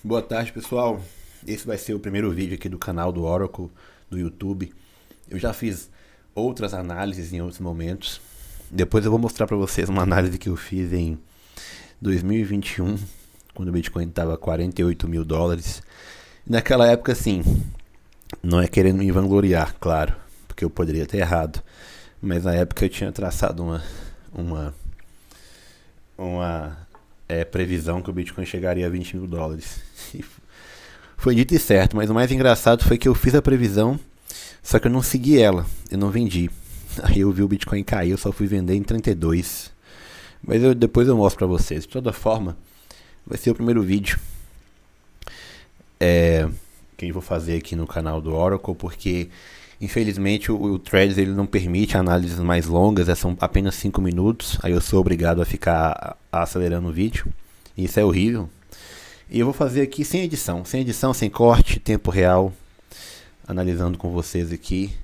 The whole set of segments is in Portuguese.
Boa tarde, pessoal. Esse vai ser o primeiro vídeo aqui do canal do Oracle do YouTube. Eu já fiz outras análises em outros momentos. Depois eu vou mostrar para vocês uma análise que eu fiz em 2021, quando o Bitcoin estava 48 mil dólares. Naquela época, assim, não é querendo me vangloriar, claro, porque eu poderia ter errado. Mas na época eu tinha traçado uma previsão que o Bitcoin chegaria a 20 mil dólares. E foi dito e certo, mas o mais engraçado foi que eu fiz a previsão, só que eu não segui ela, eu não vendi. Aí eu vi o Bitcoin cair, eu só fui vender em 32. Mas depois eu mostro pra vocês. De toda forma, vai ser o primeiro vídeo que eu vou fazer aqui no canal do Oracle, porque infelizmente o Threads ele não permite análises mais longas, são apenas 5 minutos, aí eu sou obrigado a ficar acelerando o vídeo, e isso é horrível. E eu vou fazer aqui sem edição, sem corte, tempo real, analisando com vocês aqui.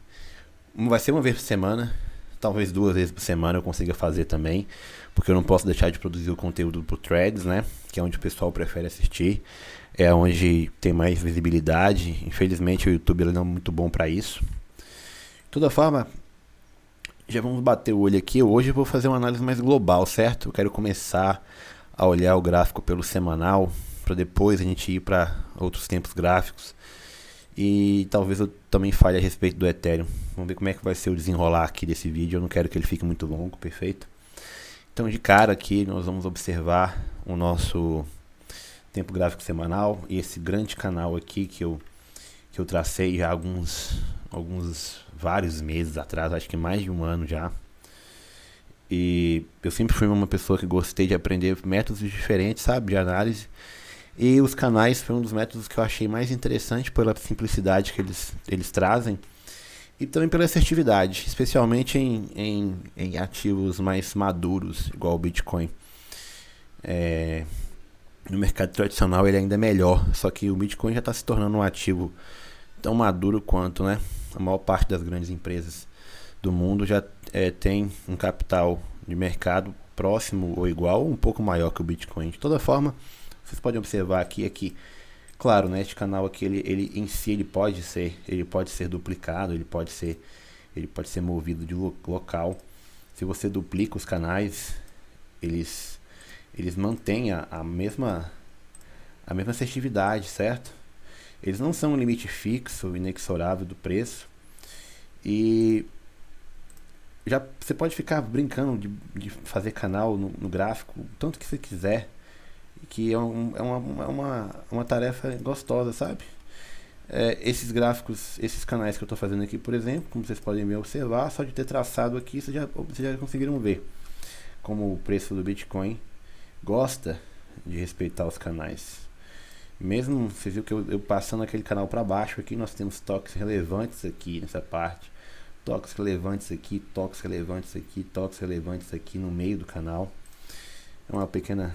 Vai ser uma vez por semana, talvez 2 vezes por semana eu consiga fazer também, porque eu não posso deixar de produzir o conteúdo pro Threads, né? Que é onde o pessoal prefere assistir, é onde tem mais visibilidade. Infelizmente o YouTube ele não é muito bom para isso. De toda forma, já vamos bater o olho aqui. Hoje eu vou fazer uma análise mais global, certo? Eu quero começar a olhar o gráfico pelo semanal, para depois a gente ir para outros tempos gráficos. E talvez eu também fale a respeito do Ethereum. Vamos ver como é que vai ser o desenrolar aqui desse vídeo. Eu não quero que ele fique muito longo, perfeito? Então de cara aqui nós vamos observar o nosso tempo gráfico semanal e esse grande canal aqui que eu tracei já vários meses atrás, acho que mais de um ano já. E eu sempre fui uma pessoa que gostei de aprender métodos diferentes, sabe, de análise. E os canais foi um dos métodos que eu achei mais interessante pela simplicidade que eles trazem e também pela assertividade, especialmente em ativos mais maduros, igual o Bitcoin. No mercado tradicional ele ainda é melhor, só que o Bitcoin já está se tornando um ativo tão maduro quanto, né? A maior parte das grandes empresas do mundo já tem um capital de mercado próximo ou igual, ou um pouco maior que o Bitcoin. De toda forma, vocês podem observar aqui, claro, né, este canal aqui, ele em si ele pode ser duplicado, ele pode ser movido de local. Se você duplica os canais, eles mantêm a mesma assertividade, certo? Eles não são um limite fixo, inexorável do preço. E já você pode ficar brincando de fazer canal no gráfico tanto que você quiser, que é uma tarefa gostosa, sabe? Esses gráficos, esses canais que eu estou fazendo aqui, por exemplo, como vocês podem me observar, só de ter traçado aqui, vocês já conseguiram ver como o preço do Bitcoin gosta de respeitar os canais. Mesmo, você viu que eu passando aquele canal para baixo aqui, nós temos toques relevantes aqui nessa parte, toques relevantes aqui, toques relevantes aqui, toques relevantes aqui no meio do canal. É uma pequena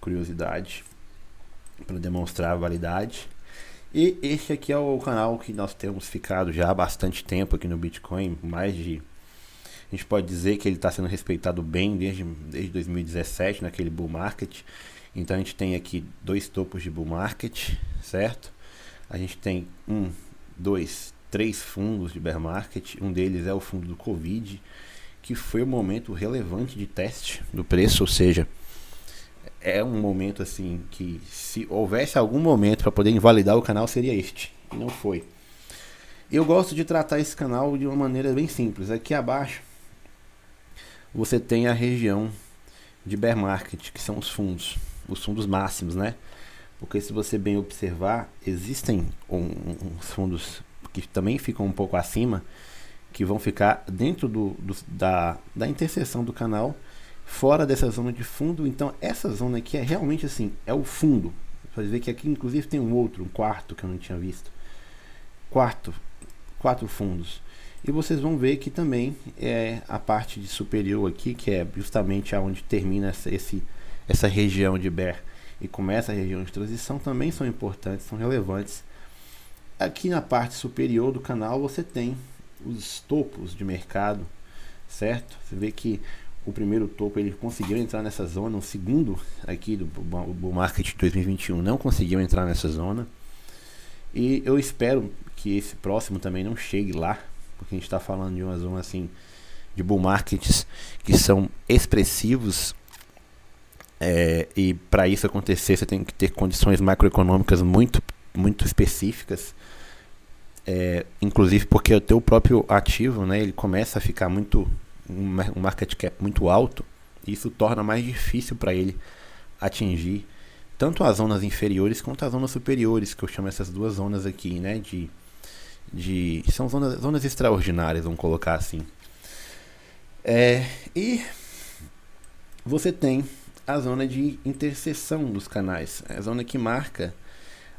curiosidade para demonstrar a validade. E este aqui é o canal que nós temos ficado já há bastante tempo aqui no Bitcoin, a gente pode dizer que ele está sendo respeitado bem desde 2017, naquele bull market. Então a gente tem aqui 2 topos de bull market, certo? A gente tem 3 fundos de bear market. Um deles é o fundo do Covid, que foi um momento relevante de teste do preço, ou seja, é um momento assim que se houvesse algum momento para poder invalidar o canal seria este, e não foi. Eu gosto de tratar esse canal de uma maneira bem simples. Aqui abaixo você tem a região de bear market, que são os fundos máximos, né? Porque se você bem observar, existem uns fundos que também ficam um pouco acima, que vão ficar dentro da interseção do canal, fora dessa zona de fundo. Então essa zona aqui é realmente assim, é o fundo. Pode ver que aqui inclusive tem um quarto que eu não tinha visto. 4 fundos. E vocês vão ver que também é a parte de superior aqui, que é justamente aonde termina essa região de bear e começa a região de transição, também são importantes, são relevantes. Aqui na parte superior do canal você tem os topos de mercado, certo? Você vê que o primeiro topo, ele conseguiu entrar nessa zona. O segundo aqui do bull market de 2021 não conseguiu entrar nessa zona. E eu espero que esse próximo também não chegue lá, porque a gente está falando de uma zona assim, de bull markets que são expressivos. E para isso acontecer, você tem que ter condições macroeconômicas muito, muito específicas. Inclusive porque o teu próprio ativo, né, ele começa a ficar muito, um market cap muito alto, e isso torna mais difícil para ele atingir tanto as zonas inferiores quanto as zonas superiores, que eu chamo essas duas zonas aqui, né, são zonas extraordinárias, vamos colocar assim. E você tem a zona de interseção dos canais, a zona que marca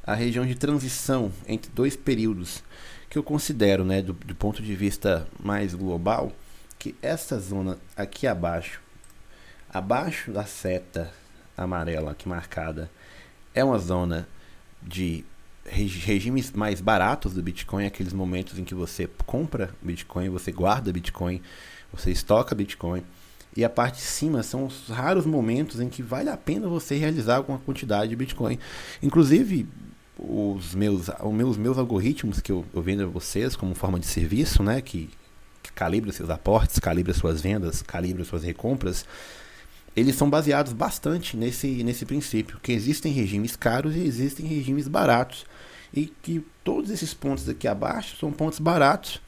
a região de transição entre dois períodos, que eu considero, né, do ponto de vista mais global, que essa zona aqui abaixo da seta amarela aqui marcada, é uma zona de regimes mais baratos do Bitcoin, aqueles momentos em que você compra Bitcoin, você guarda Bitcoin, você estoca Bitcoin, e a parte de cima são os raros momentos em que vale a pena você realizar alguma quantidade de Bitcoin. Inclusive, os meus algoritmos que eu vendo a vocês como forma de serviço, né, que calibra seus aportes, calibra suas vendas, calibra suas recompras, eles são baseados bastante nesse princípio, que existem regimes caros e existem regimes baratos, e que todos esses pontos aqui abaixo são pontos baratos,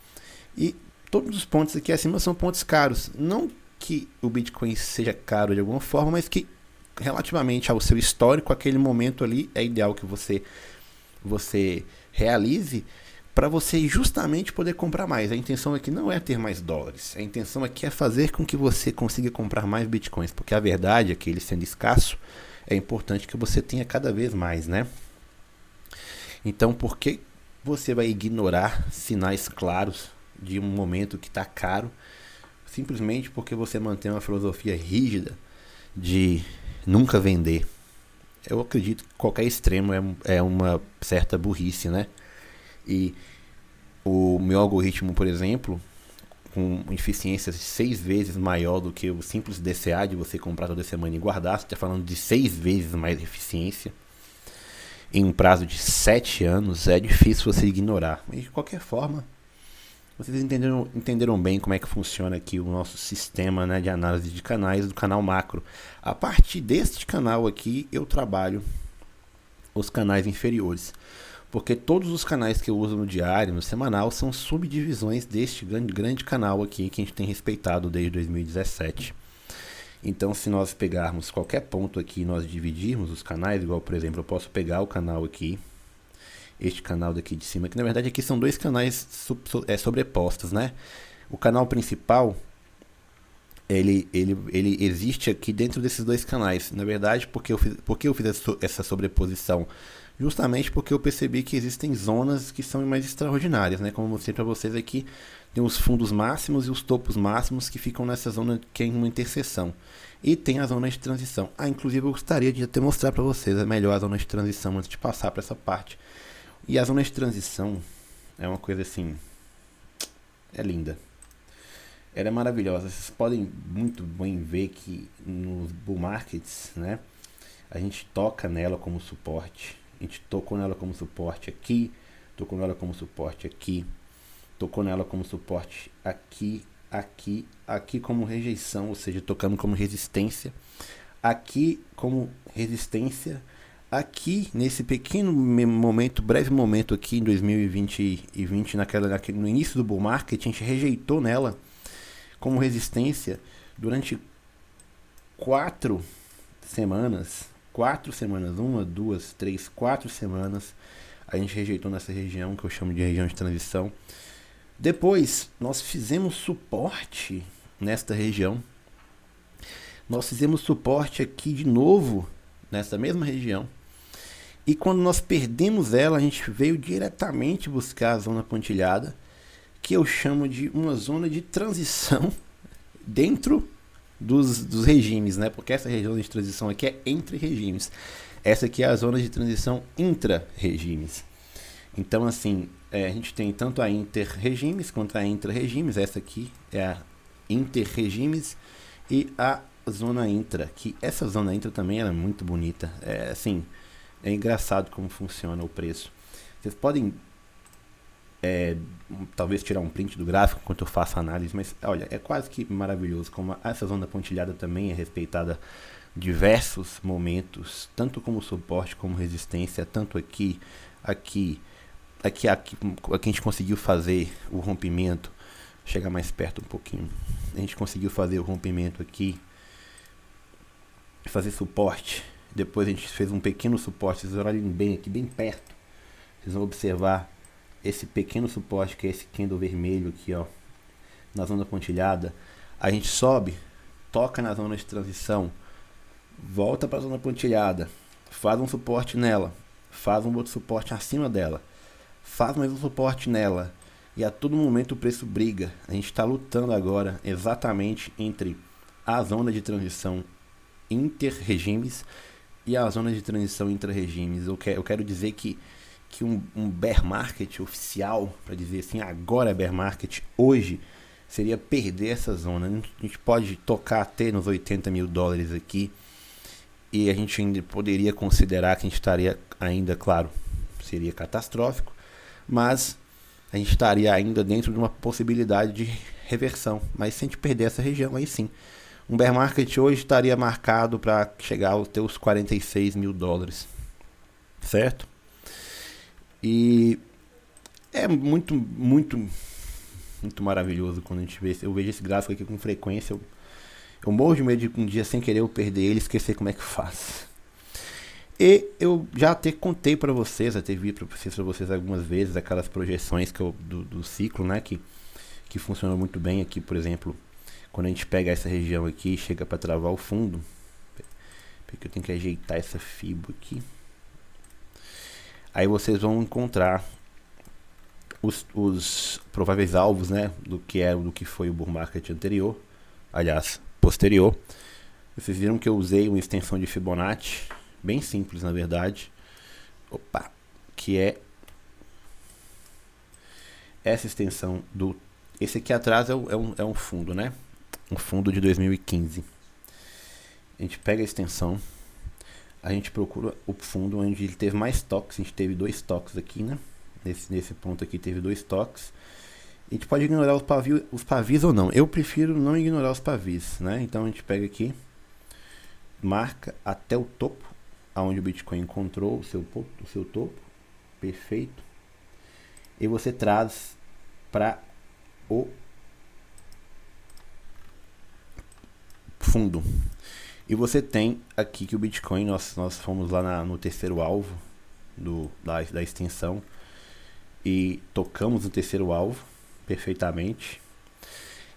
e todos os pontos aqui acima são pontos caros. Não que o Bitcoin seja caro de alguma forma, mas que relativamente ao seu histórico, aquele momento ali é ideal que você realize para você justamente poder comprar mais. A intenção aqui não é ter mais dólares, a intenção aqui é fazer com que você consiga comprar mais Bitcoins, porque a verdade é que ele sendo escasso, é importante que você tenha cada vez mais, né? Então, por que você vai ignorar sinais claros de um momento que está caro, simplesmente porque você mantém uma filosofia rígida de nunca vender? Eu acredito que qualquer extremo é uma certa burrice, né? E o meu algoritmo, por exemplo, com eficiência 6 vezes maior do que o simples DCA de você comprar toda semana e guardar, você está falando de 6 vezes mais eficiência em um prazo de 7 anos, é difícil você ignorar. Mas de qualquer forma, vocês entenderam bem como é que funciona aqui o nosso sistema, né, de análise de canais do canal macro. A partir deste canal aqui, eu trabalho os canais inferiores, porque todos os canais que eu uso no diário, no semanal, são subdivisões deste grande canal aqui que a gente tem respeitado desde 2017. Então, se nós pegarmos qualquer ponto aqui e nós dividirmos os canais, igual, por exemplo, eu posso pegar o canal aqui, este canal daqui de cima, que na verdade aqui são dois canais sobrepostos, né? O canal principal, ele existe aqui dentro desses dois canais. Na verdade, porque eu fiz essa sobreposição? Justamente porque eu percebi que existem zonas que são mais extraordinárias, né? Como eu mostrei para vocês aqui, tem os fundos máximos e os topos máximos que ficam nessa zona que é uma interseção. E tem a zona de transição. Inclusive eu gostaria de até mostrar para vocês melhor a zona de transição antes de passar para essa parte. E a zona de transição é uma coisa assim, é linda. Ela é maravilhosa. Vocês podem muito bem ver que nos bull markets, né, a gente toca nela como suporte. A gente tocou nela como suporte aqui, tocou nela como suporte aqui, tocou nela como suporte aqui, aqui como rejeição, ou seja, tocando como resistência, aqui como resistência, aqui nesse pequeno momento, breve momento aqui em 2020 e 20, no início do bull market, a gente rejeitou nela como resistência durante 4 semanas, 1, 2, 3, 4 semanas, a gente rejeitou nessa região que eu chamo de região de transição. Depois, nós fizemos suporte nesta região. Nós fizemos suporte aqui de novo, nessa mesma região. E quando nós perdemos ela, a gente veio diretamente buscar a zona pontilhada, que eu chamo de uma zona de transição dentro dos regimes, né? Porque essa região de transição aqui é entre regimes. Essa aqui é a zona de transição intra-regimes. Então, assim, a gente tem tanto a inter-regimes quanto a intra-regimes. Essa aqui é a inter-regimes E a zona intra, que essa zona intra também é muito bonita. É assim, é engraçado como funciona o preço. Vocês podem talvez tirar um print do gráfico enquanto eu faço a análise, mas olha, é quase que maravilhoso como essa zona pontilhada também é respeitada diversos momentos, tanto como suporte como resistência, tanto aqui, aqui a gente conseguiu fazer o rompimento, chegar mais perto um pouquinho, a gente conseguiu fazer o rompimento aqui, fazer suporte, depois a gente fez um pequeno suporte, vocês olhem bem aqui, bem perto, vocês vão observar esse pequeno suporte que é esse candle vermelho aqui, ó, na zona pontilhada, a gente sobe, toca na zona de transição, volta para a zona pontilhada, faz um suporte nela, faz um outro suporte acima dela, faz mais um suporte nela, e a todo momento o preço briga. A gente está lutando agora exatamente entre a zona de transição inter-regimes e a zona de transição intra-regimes. Eu quero dizer que um bear market oficial, para dizer assim, agora é bear market, hoje, seria perder essa zona. A gente pode tocar até nos 80 mil dólares aqui, e a gente ainda poderia considerar que a gente estaria ainda, claro, seria catastrófico, mas a gente estaria ainda dentro de uma possibilidade de reversão. Mas se a gente perder essa região, aí sim, um bear market hoje estaria marcado para chegar aos teus 46 mil dólares, certo? E é muito maravilhoso quando a gente vê. Eu vejo esse gráfico aqui com frequência. Eu morro de medo de um dia sem querer eu perder ele e esquecer como é que faz. E eu já até contei para vocês, até vi para vocês algumas vezes aquelas projeções que do ciclo, né, que funcionam muito bem aqui, por exemplo, quando a gente pega essa região aqui e chega para travar o fundo, porque eu tenho que ajeitar essa fibra aqui. Aí vocês vão encontrar os prováveis alvos, né, do que foi o bull market anterior, aliás, posterior. Vocês viram que eu usei uma extensão de Fibonacci, bem simples na verdade, que é essa extensão esse aqui atrás é um fundo, né, um fundo de 2015. A gente pega a extensão, a gente procura o fundo onde ele teve mais toques. A gente teve 2 toques aqui, né? Nesse ponto aqui teve 2 toques. A gente pode ignorar os pavis ou não. Eu prefiro não ignorar os pavis, né? Então a gente pega aqui, marca até o topo, aonde o Bitcoin encontrou o seu topo, perfeito. E você traz para o fundo. E você tem aqui que o Bitcoin, nós fomos lá no terceiro alvo da extensão e tocamos no terceiro alvo perfeitamente.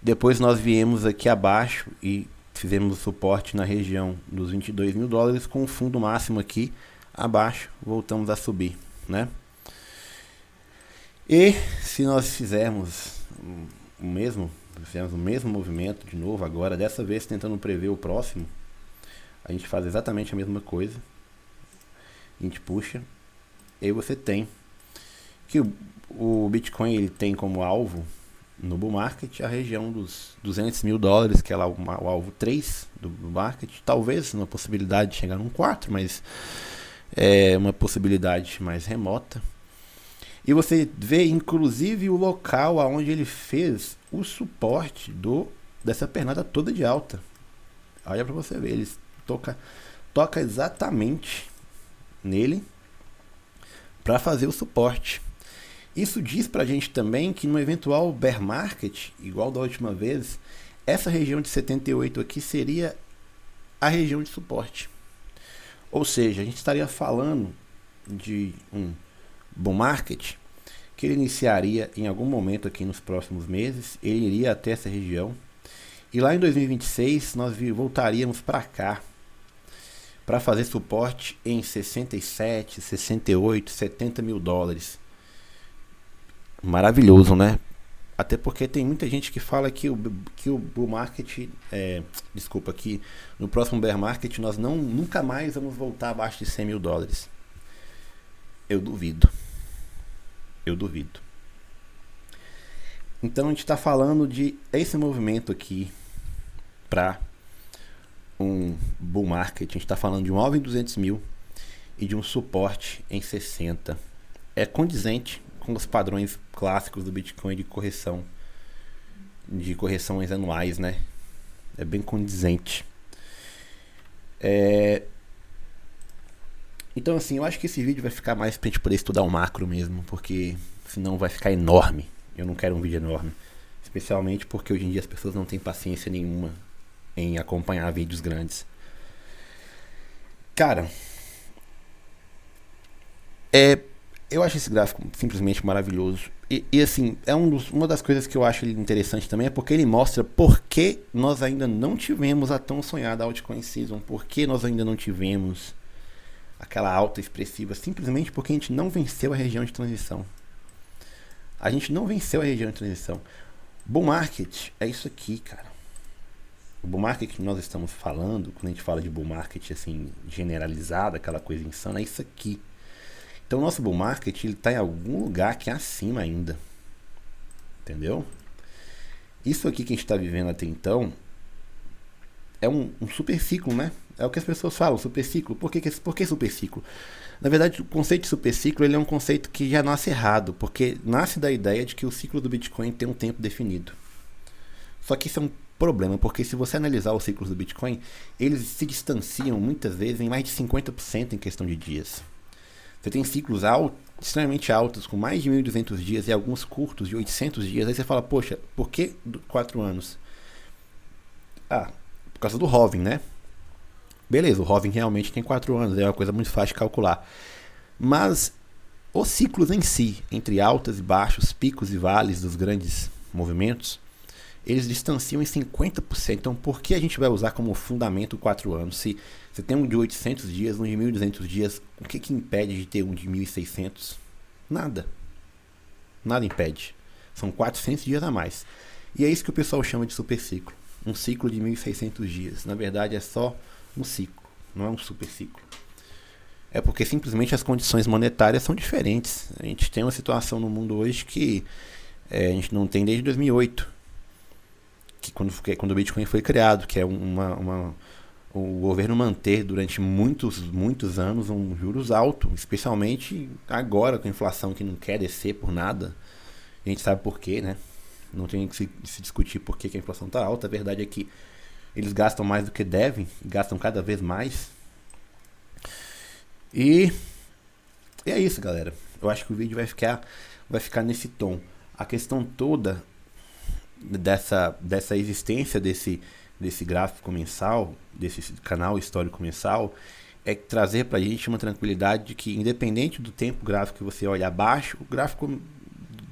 Depois nós viemos aqui abaixo e fizemos o suporte na região dos 22 mil dólares com o fundo máximo aqui abaixo, voltamos a subir, né? E se nós fizermos o mesmo movimento de novo agora, dessa vez tentando prever o próximo, a gente faz exatamente a mesma coisa. A gente puxa. E aí você tem que o Bitcoin ele tem como alvo no bull market a região dos 200 mil dólares, que é lá o alvo 3 do bull market. Talvez uma possibilidade de chegar num 4, mas é uma possibilidade mais remota. E você vê inclusive o local aonde ele fez o suporte dessa pernada toda de alta. Olha para você ver, eles toca exatamente nele para fazer o suporte. Isso diz pra gente também que no eventual bear market, igual da última vez, essa região de 78 aqui seria a região de suporte. Ou seja, a gente estaria falando de um bull market que ele iniciaria em algum momento aqui nos próximos meses, ele iria até essa região, e lá em 2026 nós voltaríamos para cá para fazer suporte em 67, 68, 70 mil dólares. Maravilhoso, né? Até porque tem muita gente que fala que o bull market, que no próximo bear market nós nunca mais vamos voltar abaixo de 100 mil dólares. Eu duvido. Então a gente está falando de esse movimento aqui para um bull market, a gente está falando de um alvo em 200 mil e de um suporte em 60. É condizente com os padrões clássicos do Bitcoin de correções anuais, né? É bem condizente. Então, assim, eu acho que esse vídeo vai ficar mais pra gente poder estudar o macro mesmo, porque senão vai ficar enorme. Eu não quero um vídeo enorme. Especialmente porque hoje em dia as pessoas não têm paciência nenhuma em acompanhar vídeos grandes. Cara, eu acho esse gráfico simplesmente maravilhoso. E assim, uma das coisas que eu acho ele interessante também é porque ele mostra por que nós ainda não tivemos a tão sonhada altcoin season. Por que nós ainda não tivemos aquela alta expressiva, simplesmente porque a gente não venceu a região de transição. A gente não venceu a região de transição. Bull market é isso aqui, cara. O bull market que nós estamos falando, quando a gente fala de bull market assim, generalizado, aquela coisa insana, é isso aqui. Então o nosso bull market ele está em algum lugar que é acima ainda. Entendeu? Isso aqui que a gente está vivendo até então é um super ciclo, né? É o que as pessoas falam, super ciclo. Por que super ciclo? Na verdade, o conceito de super ciclo ele é um conceito que já nasce errado, porque nasce da ideia de que o ciclo do Bitcoin tem um tempo definido. Só que isso é um problema, porque se você analisar os ciclos do Bitcoin, eles se distanciam muitas vezes em mais de 50% em questão de dias. Você tem ciclos extremamente altos, com mais de 1.200 dias e alguns curtos de 800 dias. Aí você fala, poxa, por que 4 anos? Por causa do halving, né? Beleza, o halving realmente tem 4 anos, é uma coisa muito fácil de calcular. Mas os ciclos em si, entre altas e baixos, picos e vales dos grandes movimentos, eles distanciam em 50%. Então, por que a gente vai usar como fundamento 4 anos? Se você tem um de 800 dias, um de 1.200 dias, o que impede de ter um de 1.600? Nada. Nada impede. São 400 dias a mais. E é isso que o pessoal chama de super ciclo. Um ciclo de 1.600 dias. Na verdade, é só um ciclo, não é um super ciclo. É porque simplesmente as condições monetárias são diferentes. A gente tem uma situação no mundo hoje que a gente não tem desde 2008, que quando o Bitcoin foi criado, que é o governo manter durante muitos anos um juros alto, especialmente agora com a inflação que não quer descer por nada. A gente sabe por quê, né? Não tem que se discutir por que a inflação está alta. A verdade é que eles gastam mais do que devem, e gastam cada vez mais. E é isso, galera. Eu acho que o vídeo vai ficar nesse tom. A questão toda dessa existência desse gráfico mensal, desse canal histórico mensal, é trazer pra gente uma tranquilidade de que, independente do tempo gráfico que você olha abaixo, o gráfico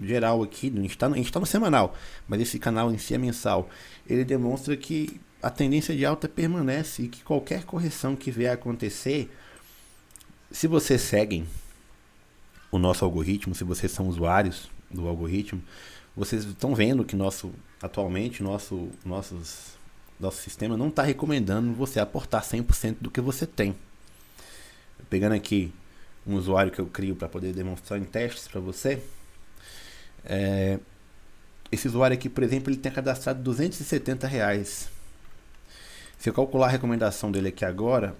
geral aqui, a gente tá no semanal, mas esse canal em si é mensal, ele demonstra que a tendência de alta permanece e que qualquer correção que vier a acontecer, se vocês seguem o nosso algoritmo, se vocês são usuários do algoritmo, vocês estão vendo que atualmente nosso sistema não está recomendando você aportar 100% do que você tem. Pegando aqui um usuário que eu crio para poder demonstrar em testes para você, esse usuário aqui, por exemplo, ele tem cadastrado R$270. Se eu calcular a recomendação dele aqui agora,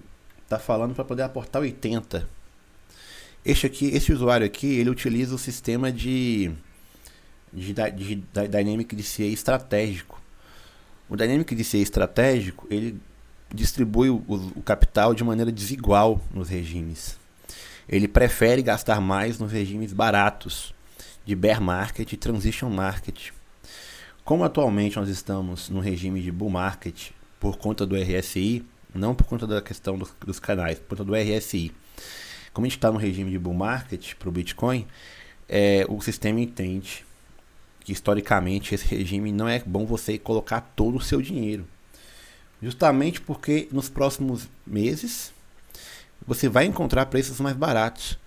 tá falando para poder aportar 80. Esse usuário aqui, ele utiliza o sistema de Dynamic DCA estratégico. O Dynamic DCA estratégico, ele distribui o capital de maneira desigual nos regimes. Ele prefere gastar mais nos regimes baratos, de bear market e transition market. Como atualmente nós estamos no regime de bull market por conta do RSI, não por conta da questão dos canais, por conta do RSI. Como a gente está no regime de bull market para o Bitcoin, o sistema entende que historicamente esse regime não é bom você colocar todo o seu dinheiro. Justamente porque nos próximos meses você vai encontrar preços mais baratos.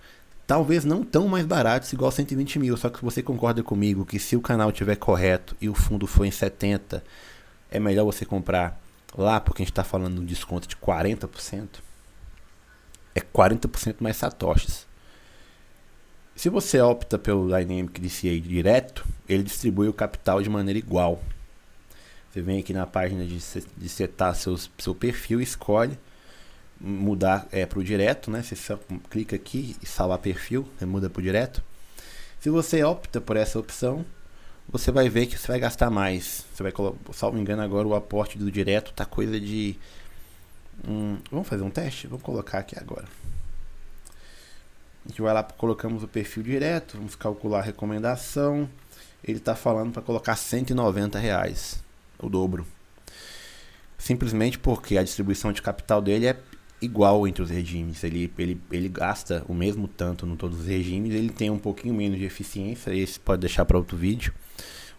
Talvez não tão mais baratos igual 120 mil, só que você concorda comigo que se o canal estiver correto e o fundo for em 70, é melhor você comprar lá, porque a gente está falando de um desconto de 40%. É 40% mais satoshis. Se você opta pelo Dynamic DCA direto, ele distribui o capital de maneira igual. Você vem aqui na página de setar seu perfil, escolhe mudar para o direto, né? Você só clica aqui e salvar perfil, você muda para o direto. Se você opta por essa opção, você vai ver que você vai gastar mais. Você vai colocar, salvo engano, agora o aporte do direto tá coisa de vamos fazer um teste? Vamos colocar aqui agora. A gente vai lá, colocamos o perfil direto, vamos calcular a recomendação. Ele está falando para colocar R$190, o dobro. Simplesmente porque a distribuição de capital dele é igual entre os regimes. Ele gasta o mesmo tanto em todos os regimes. Ele tem um pouquinho menos de eficiência. Esse pode deixar para outro vídeo.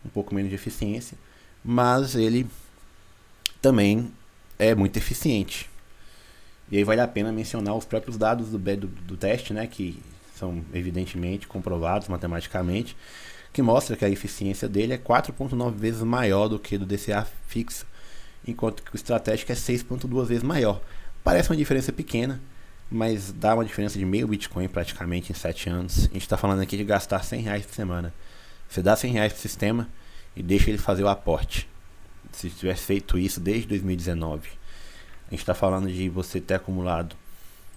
Um pouco menos de eficiência. Mas ele também é muito eficiente. E aí vale a pena mencionar os próprios dados do teste, né, que são evidentemente comprovados matematicamente, que mostra que a eficiência dele é 4,9 vezes maior do que do DCA fixo, enquanto que o estratégico é 6,2 vezes maior. Parece uma diferença pequena, mas dá uma diferença de meio Bitcoin praticamente em 7 anos. A gente está falando aqui de gastar R$100 por semana. Você dá R$100 para o sistema e deixa ele fazer o aporte. Se tivesse feito isso desde 2019, a gente está falando de você ter acumulado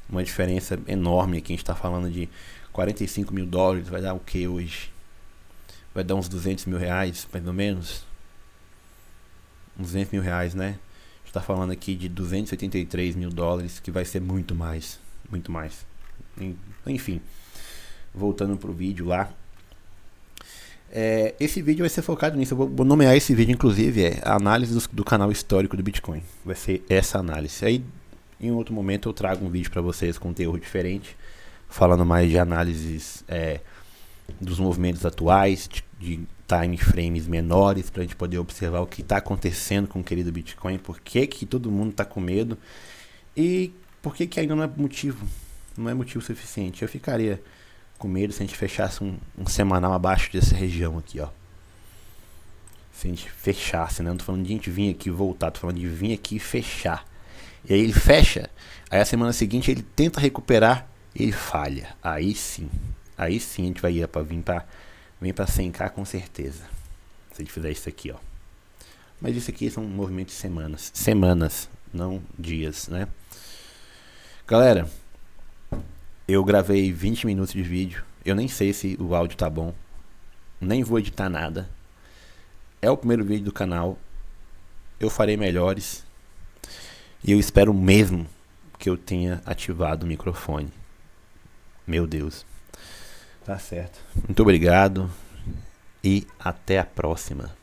uma diferença enorme aqui. A gente está falando de $45 mil. Vai dar o que hoje? Vai dar uns R$200 mil, mais ou menos. Uns R$200 mil, né? A gente está falando aqui de $283 mil, que vai ser muito mais. Muito mais. Enfim, voltando pro vídeo lá. Esse vídeo vai ser focado nisso. Eu vou nomear esse vídeo, inclusive, a análise do canal histórico do Bitcoin. Vai ser essa análise. Aí, em outro momento, eu trago um vídeo para vocês com conteúdo diferente, falando mais de análises dos movimentos atuais, de time frames menores, para a gente poder observar o que está acontecendo com o querido Bitcoin, por que todo mundo está com medo e por que ainda não é motivo suficiente. Eu ficaria com medo se a gente fechasse um semanal abaixo dessa região aqui, ó. Se a gente fechasse, né? Não tô falando de a gente vir aqui e voltar, tô falando de vir aqui e fechar. E aí ele fecha, aí a semana seguinte ele tenta recuperar e ele falha. Aí sim a gente vai vir para 100k com certeza. Se a gente fizer isso aqui, ó. Mas isso aqui são movimentos de semanas, não dias, né? Galera, eu gravei 20 minutos de vídeo. Eu nem sei se o áudio tá bom. Nem vou editar nada. É o primeiro vídeo do canal. Eu farei melhores. E eu espero mesmo que eu tenha ativado o microfone. Meu Deus. Tá certo. Muito obrigado. E até a próxima.